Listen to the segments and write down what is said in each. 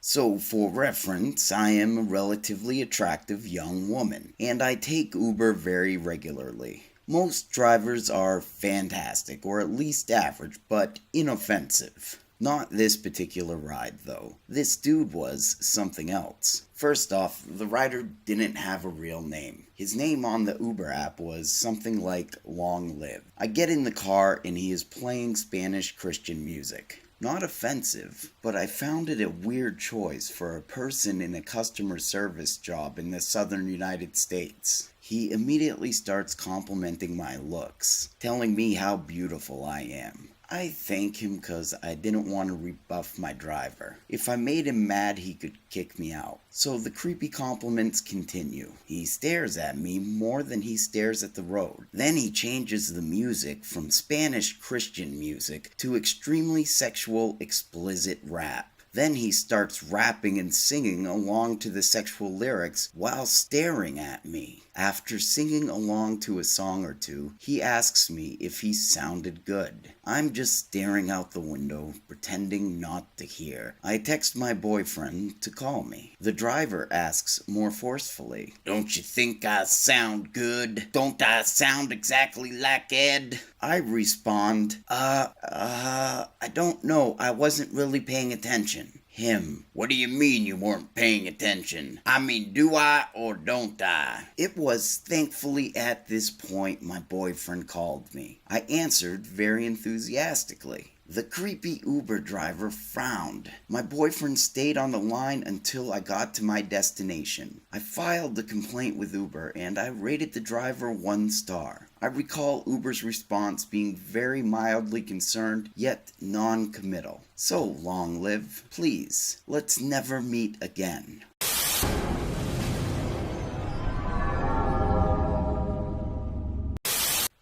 So, for reference, I am a relatively attractive young woman, and I take Uber very regularly. Most drivers are fantastic, or at least average, but inoffensive. Not this particular ride, though. This dude was something else. First off, the rider didn't have a real name. His name on the Uber app was something like Long Live. I get in the car and he is playing Spanish Christian music. Not offensive, but I found it a weird choice for a person in a customer service job in the southern United States. He immediately starts complimenting my looks, telling me how beautiful I am. I thank him because I didn't want to rebuff my driver. If I made him mad, he could kick me out. So the creepy compliments continue. He stares at me more than he stares at the road. Then he changes the music from Spanish Christian music to extremely sexual, explicit rap. Then he starts rapping and singing along to the sexual lyrics while staring at me. After singing along to a song or two, he asks me if he sounded good. I'm just staring out the window, pretending not to hear. I text my boyfriend to call me. The driver asks more forcefully, "Don't you think I sound good? Don't I sound exactly like Ed?" I respond, I don't know, I wasn't really paying attention. Him, "What do you mean you weren't paying attention? I mean, do I or don't I?" It was thankfully at this point my boyfriend called me. I answered very enthusiastically. The creepy Uber driver frowned. My boyfriend stayed on the line until I got to my destination. I filed the complaint with Uber and I rated the driver 1 star. I recall Uber's response being very mildly concerned, yet non-committal. So, Long Live, please, let's never meet again.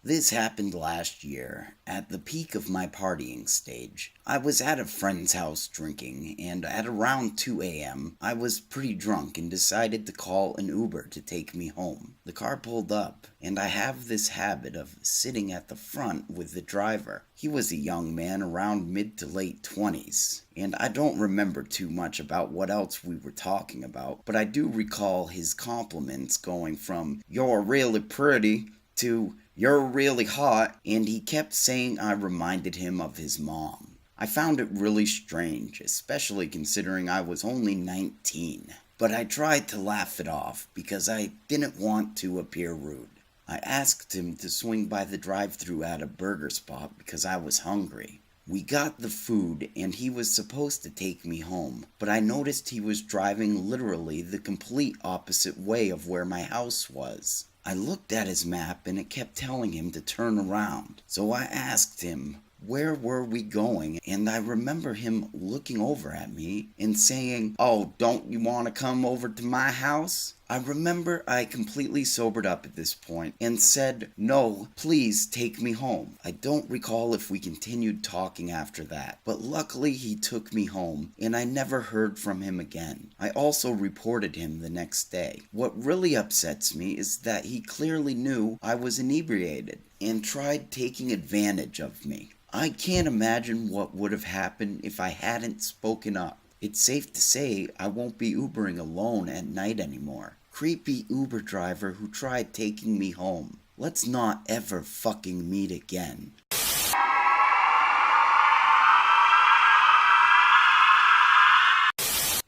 This happened last year, at the peak of my partying stage. I was at a friend's house drinking, and at around 2 a.m., I was pretty drunk and decided to call an Uber to take me home. The car pulled up, and I have this habit of sitting at the front with the driver. He was a young man around mid to late 20s, and I don't remember too much about what else we were talking about, but I do recall his compliments going from, "You're really pretty," to "You're really hot," and he kept saying I reminded him of his mom. I found it really strange, especially considering I was only 19. But I tried to laugh it off because I didn't want to appear rude. I asked him to swing by the drive-thru at a burger spot because I was hungry. We got the food and he was supposed to take me home, but I noticed he was driving literally the complete opposite way of where my house was. I looked at his map and it kept telling him to turn around. So I asked him, where were we going? And I remember him looking over at me and saying, "Oh, don't you want to come over to my house?" I remember I completely sobered up at this point and said, "No, please take me home." I don't recall if we continued talking after that, but luckily he took me home and I never heard from him again. I also reported him the next day. What really upsets me is that he clearly knew I was inebriated and tried taking advantage of me. I can't imagine what would have happened if I hadn't spoken up. It's safe to say I won't be Ubering alone at night anymore. Creepy Uber driver who tried taking me home. Let's not ever fucking meet again.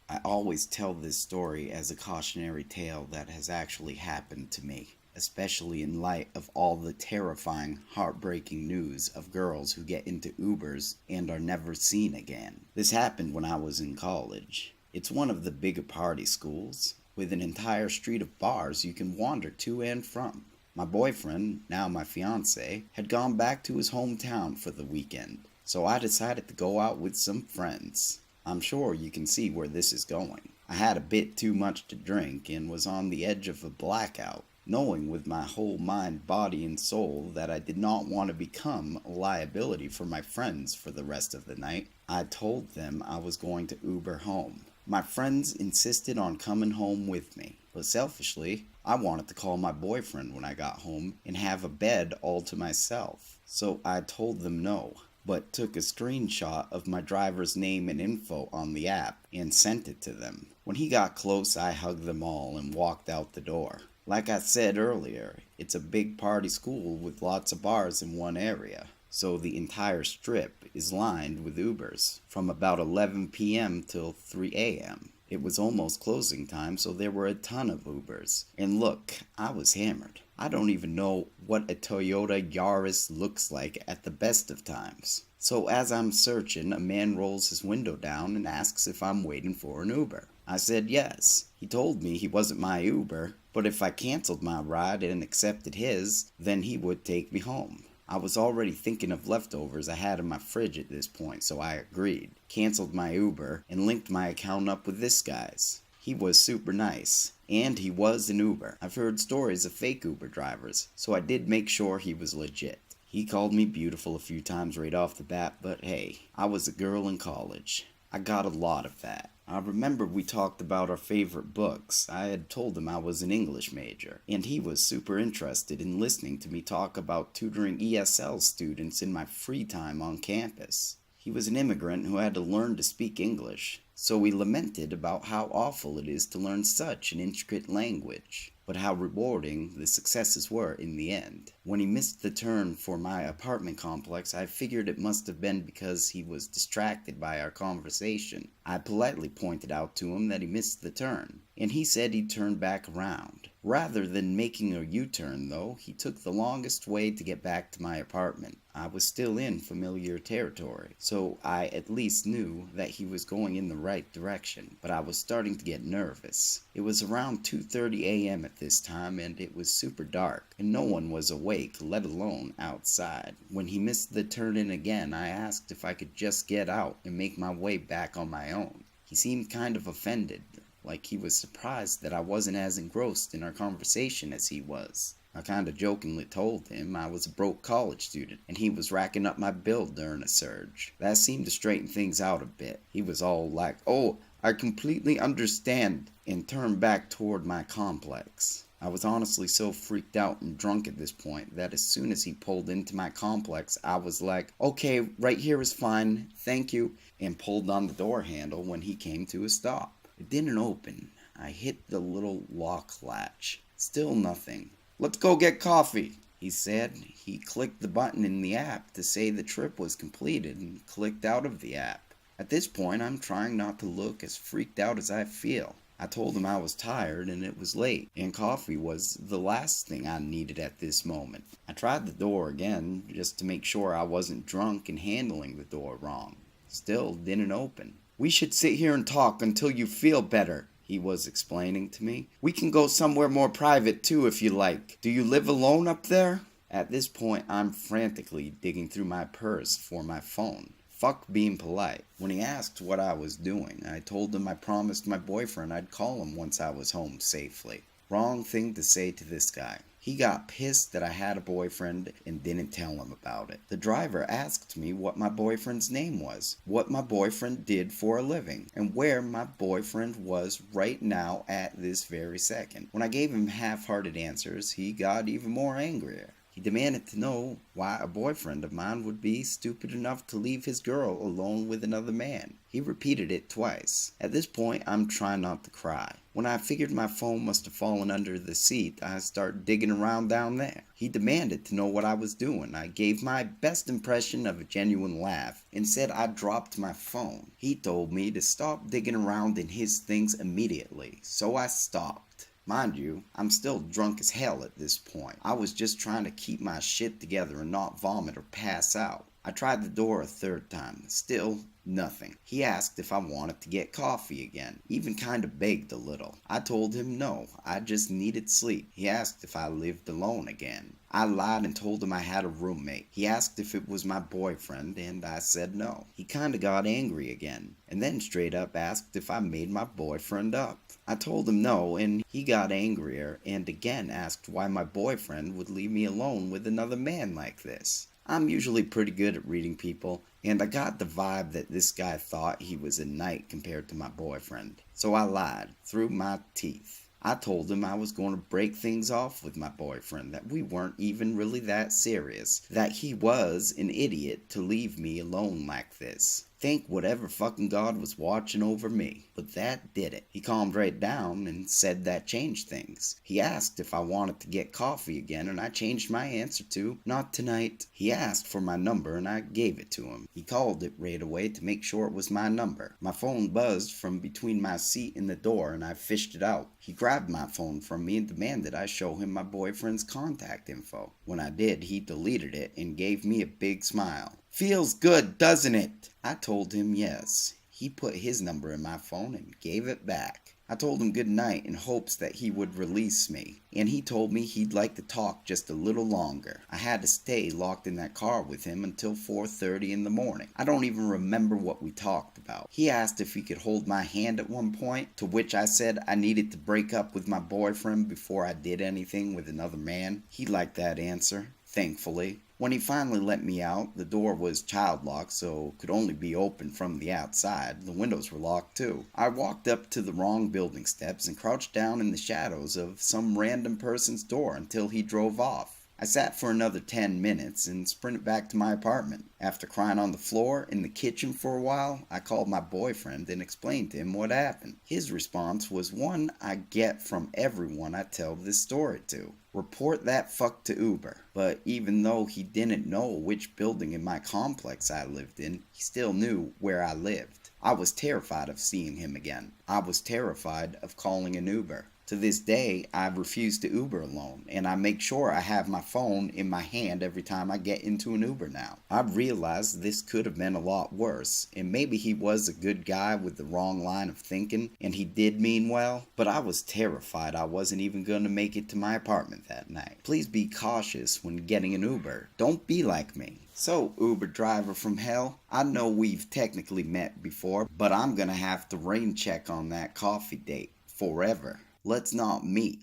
I always tell this story as a cautionary tale that has actually happened to me, especially in light of all the terrifying, heartbreaking news of girls who get into Ubers and are never seen again. This happened when I was in college. It's one of the bigger party schools, with an entire street of bars you can wander to and from. My boyfriend, now my fiancé, had gone back to his hometown for the weekend, so I decided to go out with some friends. I'm sure you can see where this is going. I had a bit too much to drink and was on the edge of a blackout, knowing with my whole mind, body, and soul that I did not want to become a liability for my friends for the rest of the night. I told them I was going to Uber home. My friends insisted on coming home with me, but selfishly, I wanted to call my boyfriend when I got home and have a bed all to myself. So I told them no, but took a screenshot of my driver's name and info on the app and sent it to them. When he got close, I hugged them all and walked out the door. Like I said earlier, it's a big party school with lots of bars in one area, so the entire strip is lined with Ubers from about 11 p.m. till 3 a.m. It was almost closing time, so there were a ton of Ubers. And look, I was hammered. I don't even know what a Toyota Yaris looks like at the best of times. So as I'm searching, a man rolls his window down and asks if I'm waiting for an Uber. I said yes. He told me he wasn't my Uber, but if I canceled my ride and accepted his, then he would take me home. I was already thinking of leftovers I had in my fridge at this point, so I agreed, canceled my Uber, and linked my account up with this guy's. He was super nice, and he was an Uber. I've heard stories of fake Uber drivers, so I did make sure he was legit. He called me beautiful a few times right off the bat, but hey, I was a girl in college. I got a lot of that. I remember we talked about our favorite books. I had told him I was an English major, and he was super interested in listening to me talk about tutoring ESL students in my free time on campus. He was an immigrant who had to learn to speak English, so we lamented about how awful it is to learn such an intricate language, but how rewarding the successes were in the end. When he missed the turn for my apartment complex, I figured it must have been because he was distracted by our conversation. I politely pointed out to him that he missed the turn, and he said he'd turn back around. Rather than making a U-turn, though, he took the longest way to get back to my apartment. I was still in familiar territory, so I at least knew that he was going in the right direction, but I was starting to get nervous. It was around 2:30 a.m. at this time, and it was super dark, and no one was awake, let alone outside. When he missed the turn-in again, I asked if I could just get out and make my way back on my own. He seemed kind of offended, like he was surprised that I wasn't as engrossed in our conversation as he was. I kinda jokingly told him I was a broke college student, and he was racking up my bill during a surge. That seemed to straighten things out a bit. He was all like, "Oh, I completely understand," and turned back toward my complex. I was honestly so freaked out and drunk at this point that as soon as he pulled into my complex, I was like, "Okay, right here is fine, thank you," and pulled on the door handle when he came to a stop. It didn't open. I hit the little lock latch. Still nothing. "Let's go get coffee," he said. He clicked the button in the app to say the trip was completed and clicked out of the app. At this point, I'm trying not to look as freaked out as I feel. I told him I was tired and it was late, and coffee was the last thing I needed at this moment. I tried the door again, just to make sure I wasn't drunk and handling the door wrong. Still didn't open. "We should sit here and talk until you feel better," he was explaining to me. "We can go somewhere more private too if you like. Do you live alone up there?" At this point, I'm frantically digging through my purse for my phone. Fuck being polite. When he asked what I was doing, I told him I promised my boyfriend I'd call him once I was home safely. Wrong thing to say to this guy. He got pissed that I had a boyfriend and didn't tell him about it. The driver asked me what my boyfriend's name was, what my boyfriend did for a living, and where my boyfriend was right now at this very second. When I gave him half-hearted answers, he got even more angrier. He demanded to know why a boyfriend of mine would be stupid enough to leave his girl alone with another man. He repeated it twice. At this point, I'm trying not to cry. When I figured my phone must have fallen under the seat, I started digging around down there. He demanded to know what I was doing. I gave my best impression of a genuine laugh and said I dropped my phone. He told me to stop digging around in his things immediately, so I stopped. Mind you, I'm still drunk as hell at this point. I was just trying to keep my shit together and not vomit or pass out. I tried the door a third time. Still nothing. He asked if I wanted to get coffee again. Even kinda begged a little. I told him no, I just needed sleep. He asked if I lived alone again. I lied and told him I had a roommate. He asked if it was my boyfriend, and I said no. He kinda got angry again, and then straight up asked if I made my boyfriend up. I told him no, and he got angrier, and again asked why my boyfriend would leave me alone with another man like this. I'm usually pretty good at reading people, and I got the vibe that this guy thought he was a knight compared to my boyfriend. So I lied, through my teeth. I told him I was going to break things off with my boyfriend, that we weren't even really that serious, that he was an idiot to leave me alone like this. Thank whatever fucking God was watching over me. But that did it. He calmed right down and said that changed things. He asked if I wanted to get coffee again, and I changed my answer to, not tonight. He asked for my number and I gave it to him. He called it right away to make sure it was my number. My phone buzzed from between my seat and the door and I fished it out. He grabbed my phone from me and demanded I show him my boyfriend's contact info. When I did, he deleted it and gave me a big smile. Feels good, doesn't it? I told him yes. He put his number in my phone and gave it back. I told him good night in hopes that he would release me, and he told me he'd like to talk just a little longer. I had to stay locked in that car with him until 4:30 in the morning. I don't even remember what we talked about. He asked if he could hold my hand at one point, to which I said I needed to break up with my boyfriend before I did anything with another man. He liked that answer, thankfully. When he finally let me out, the door was child locked, so could only be opened from the outside. The windows were locked too. I walked up to the wrong building steps and crouched down in the shadows of some random person's door until he drove off. I sat for another 10 minutes and sprinted back to my apartment. After crying on the floor in the kitchen for a while, I called my boyfriend and explained to him what happened. His response was one I get from everyone I tell this story to. Report that fuck to Uber. But even though he didn't know which building in my complex I lived in, he still knew where I lived. I was terrified of seeing him again. I was terrified of calling an Uber. To this day, I refuse to Uber alone, and I make sure I have my phone in my hand every time I get into an Uber now. I realized this could have been a lot worse, and maybe he was a good guy with the wrong line of thinking, and he did mean well, but I was terrified I wasn't even going to make it to my apartment that night. Please be cautious when getting an Uber. Don't be like me. So, Uber driver from hell, I know we've technically met before, but I'm going to have to rain check on that coffee date forever. Let's not meet.